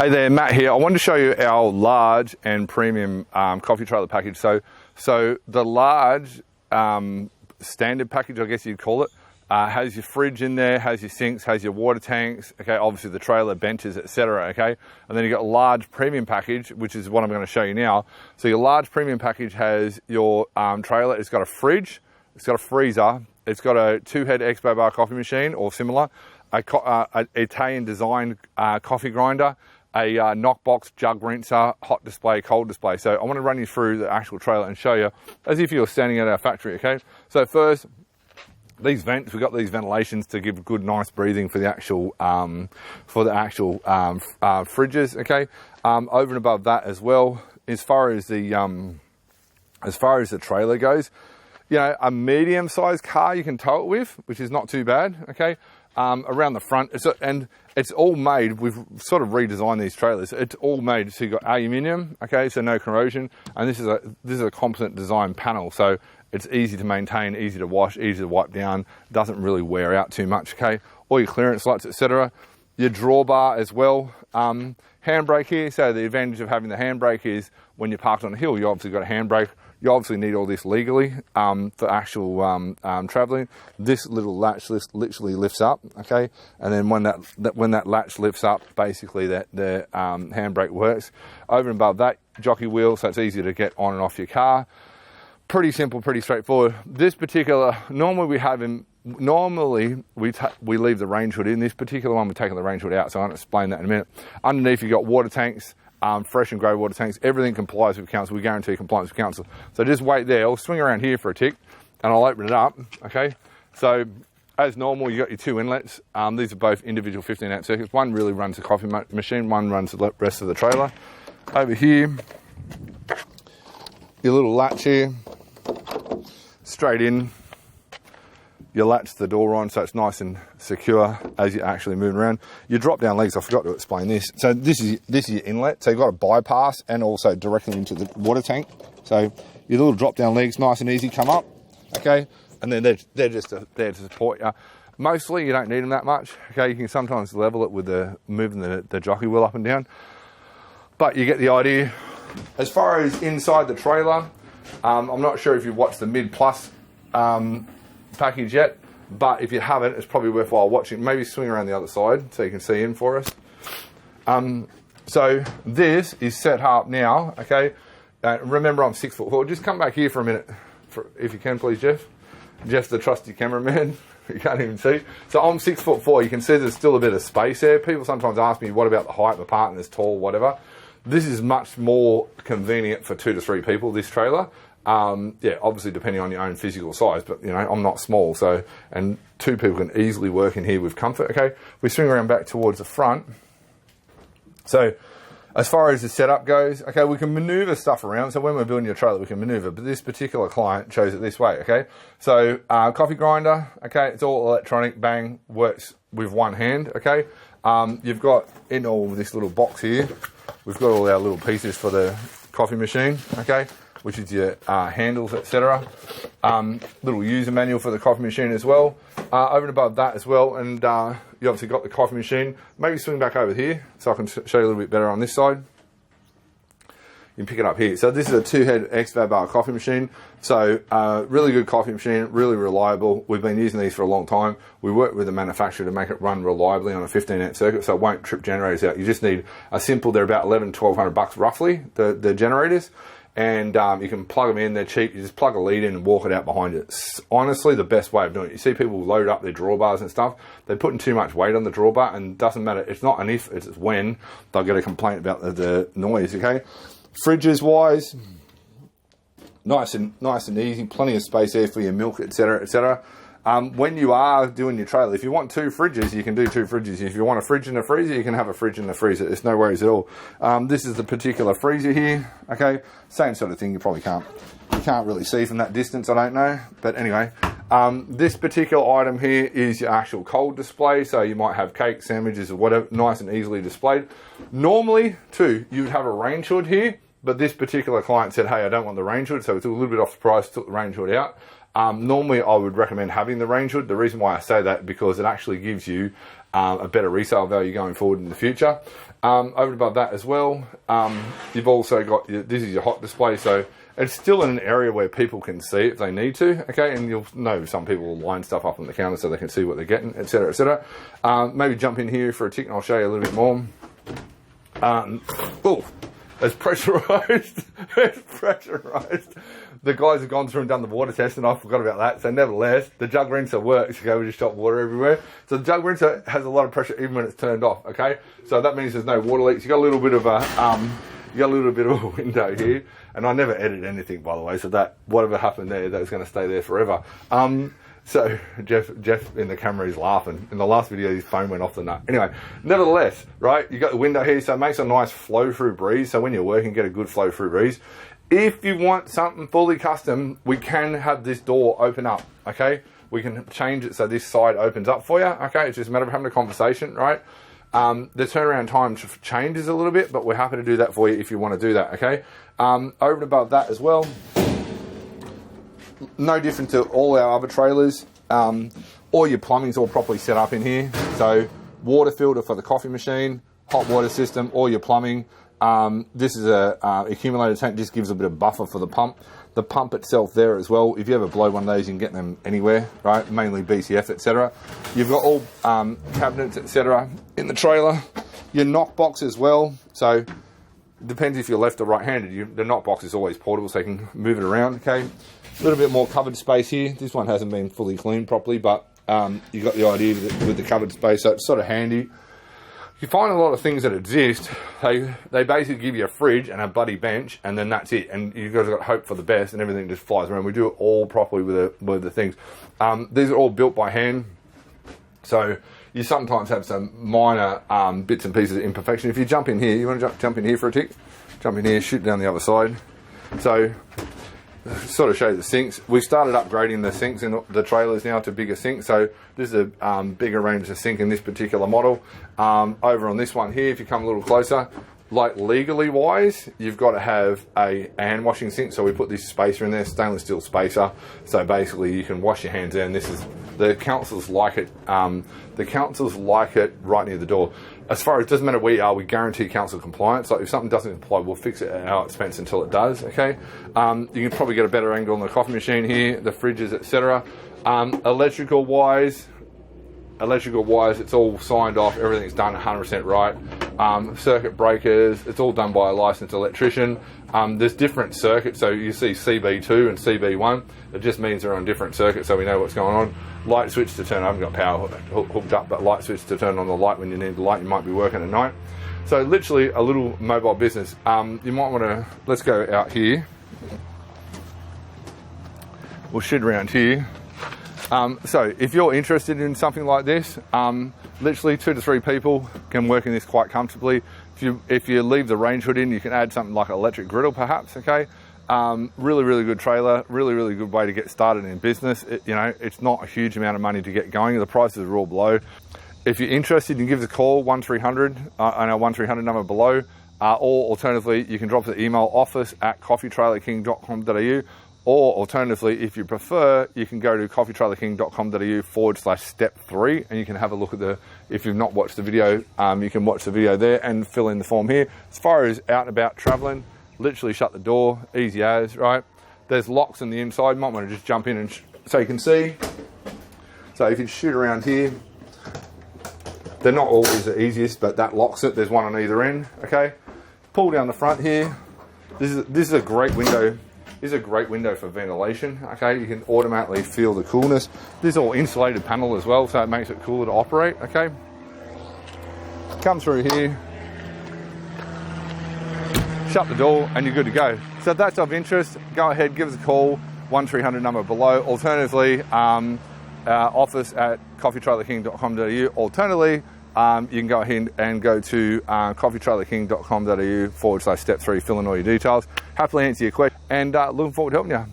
Hey there, Matt here. I wanted to show you our large and premium coffee trailer package. So the large standard package, I guess you'd call it, has your fridge in there, has your sinks, has your water tanks, okay, obviously the trailer, benches, etc., okay? And then you've got a large premium package, which is what I'm going to show you now. So your large premium package has your trailer, it's got a fridge, it's got a freezer, it's got a 2-head Expo bar coffee machine or similar, a Italian designed coffee grinder, a knockbox, jug rinser, hot display, cold display. So I want to run you through the actual trailer and show you as if you're standing at our factory, okay? So first, these vents, we've got these ventilations to give good, nice breathing for the actual fridges, okay? Over and above that as well, as far as the trailer goes, you know, a medium-sized car you can tow it with, which is not too bad, okay? Around the front, it's all made, we've sort of redesigned these trailers, it's all made, so you've got aluminium, okay, so no corrosion, and this is a composite design panel, so it's easy to maintain, easy to wash, easy to wipe down, doesn't really wear out too much, okay? All your clearance lights, etc. Your drawbar as well. Handbrake here, so the advantage of having the handbrake is when you're parked on a hill, you obviously got a handbrake. You obviously need all this legally for actual traveling. This little latch literally lifts up, okay? And then when that latch lifts up, basically the handbrake works. Over and above that, jockey wheel, so it's easy to get on and off your car. Pretty simple, pretty straightforward. This particular, normally we leave the range hood in. This particular one, we're taking the range hood out, so I'll explain that in a minute. Underneath, you've got water tanks, fresh and grey water tanks. Everything complies with council. We guarantee compliance with council. So just wait there. I'll swing around here for a tick, and I'll open it up, okay? So as normal, you got your 2 inlets. These are both individual 15-amp circuits. One really runs the coffee machine, one runs the rest of the trailer. Over here, your little latch here, straight in. You latch the door on so it's nice and secure as you're actually moving around. Your drop down legs, I forgot to explain this. So this is your inlet. So you've got a bypass and also directly into the water tank. So your little drop down legs, nice and easy, come up, okay? And then they're just there to support you. Mostly you don't need them that much, okay? You can sometimes level it with moving the jockey wheel up and down. But you get the idea. As far as inside the trailer, I'm not sure if you've watched the Mid Plus package yet, but if you haven't, it's probably worthwhile watching. Maybe swing around the other side so you can see in for us. So this is set up now, okay? Remember, I'm 6'4". Just come back here for a minute, if you can, please, Jeff. Jeff's the trusty cameraman. You can't even see. So I'm 6'4". You can see there's still a bit of space there. People sometimes ask me, what about the height of a partner's tall, whatever. This is much more convenient for 2 to 3 people, this trailer. Yeah, obviously depending on your own physical size, but you know, I'm not small, so, and 2 people can easily work in here with comfort, okay? We swing around back towards the front. So, as far as the setup goes, okay, we can maneuver stuff around, so when we're building your trailer, we can maneuver, but this particular client chose it this way, okay? So, coffee grinder, okay, it's all electronic, bang, works with one hand, okay? You've got, in all this little box here, we've got all our little pieces for the coffee machine, okay, which is your handles, etc. Little user manual for the coffee machine as well. Over and above that as well, and you obviously got the coffee machine. Maybe swing back over here so I can show you a little bit better on this side. You can pick it up here. So this is a 2-head Expo bar coffee machine. So really good coffee machine, really reliable. We've been using these for a long time. We work with the manufacturer to make it run reliably on a 15-amp circuit, so it won't trip generators out. You just need a simple, they're about $1,100-1,200 roughly, the generators. And you can plug them in, they're cheap. You just plug a lead in and walk it out behind you. It's honestly the best way of doing it. You see people load up their drawbars and stuff. They're putting too much weight on the drawbar, and it doesn't matter. It's not an if, it's when they'll get a complaint about the noise, okay? Fridges wise, nice and easy, plenty of space there for your milk, etc., etc. When you are doing your trailer, if you want 2 fridges, you can do 2 fridges. If you want a fridge and a freezer, you can have a fridge and a freezer. There's no worries at all. This is the particular freezer here, okay? Same sort of thing, you probably can't really see from that distance, I don't know. But anyway, this particular item here is your actual cold display. So you might have cake, sandwiches, or whatever, nice and easily displayed. Normally, too, you would have a range hood here, but this particular client said, hey, I don't want the range hood, so it's a little bit off the price, took the range hood out. Normally, I would recommend having the range hood. The reason why I say that, because it actually gives you a better resale value going forward in the future. Over and above that as well, you've also got, this is your hot display, so it's still in an area where people can see if they need to, okay? And you'll know some people will line stuff up on the counter so they can see what they're getting, etc., etc. Maybe jump in here for a tick and I'll show you a little bit more. Oh, it's pressurized. It's pressurized. The guys have gone through and done the water test, and I forgot about that. So nevertheless, the jug rinser works. Okay, we just shot water everywhere. So the jug rinser has a lot of pressure even when it's turned off. Okay, so that means there's no water leaks. You got a little bit of a window here, and I never edit anything, by the way. So that whatever happened there, that's going to stay there forever. So Jeff in the camera is laughing. In the last video, his phone went off the nut. Anyway, nevertheless, right, you got the window here, so it makes a nice flow-through breeze. So when you're working, get a good flow-through breeze. If you want something fully custom, we can have this door open up, okay? We can change it so this side opens up for you, okay? It's just a matter of having a conversation, right? The turnaround time changes a little bit, but we're happy to do that for you if you want to do that, okay? Over and above that as well, no different to all our other trailers. All your plumbing's all properly set up in here. So water filter for the coffee machine, hot water system, all your plumbing. This is a accumulator tank, just gives a bit of buffer for the pump. The pump itself there as well. If you ever blow one of those, you can get them anywhere, right? Mainly BCF, etc. You've got all cabinets, etc. in the trailer. Your knock box as well. So depends if you're left or right-handed. The knock box is always portable, so you can move it around. Okay, a little bit more covered space here. This one hasn't been fully cleaned properly, but you got the idea with the covered space, so it's sort of handy. You find a lot of things that exist, they basically give you a fridge and a bloody bench, and then that's it. And you guys got hope for the best, and everything just flies around. We do it all properly with the things. These are all built by hand, so you sometimes have some minor bits and pieces of imperfection. If you jump in here, you want to jump in here for a tick? Jump in here, shoot down the other side. So sort of show you the sinks. We've started upgrading the sinks in the trailers now to bigger sinks. So this is a bigger range of sink in this particular model. Over on this one here, if you come a little closer, like legally wise, you've got to have a hand washing sink. So we put this spacer in there, stainless steel spacer. So basically you can wash your hands there, and this is, the councils like it. The councils like it right near the door. As far as, it doesn't matter where you are, we guarantee council compliance. So if something doesn't comply, we'll fix it at our expense until it does, okay? You can probably get a better angle on the coffee machine here, the fridges, etc. Electrical wise, it's all signed off, everything's done 100% right. Circuit breakers, it's all done by a licensed electrician. There's different circuits, so you see CB2 and CB1. It just means they're on different circuits, so we know what's going on. Light switch to turn, I haven't got power hooked up, but light switch to turn on the light when you need the light. You might be working at night. So literally a little mobile business. You might want to, let's go out here. We'll shoot around here. So if you're interested in something like this, literally 2 to 3 people can work in this quite comfortably. If you leave the range hood in, you can add something like an electric griddle perhaps, okay? Really good trailer, really good way to get started in business. It's not a huge amount of money to get going. The prices are all below. If you're interested, you can give us a call, 1300 on our 1300 number below, or alternatively, you can drop us an email, office@coffeetrailerking.com.au. Or alternatively, if you prefer, you can go to coffeetrailerking.com.au/step 3, and you can have a look at if you've not watched the video, you can watch the video there and fill in the form here. As far as out and about traveling, literally shut the door, easy as, right? There's locks on the inside, you might want to just jump in and so you can see. So if you shoot around here, they're not always the easiest, but that locks it. There's one on either end, okay? Pull down the front here. This is a great window. This is a great window for ventilation, okay? You can automatically feel the coolness. This is all insulated panel as well, so it makes it cooler to operate, okay? Come through here, shut the door, and you're good to go. So if that's of interest, go ahead, give us a call, 1300 number below. Alternatively, office@coffeetrailerking.com.au. Alternatively, you can go ahead and go to coffeetrailerking.com.au /step 3, fill in all your details. Happily answer your question, and looking forward to helping you.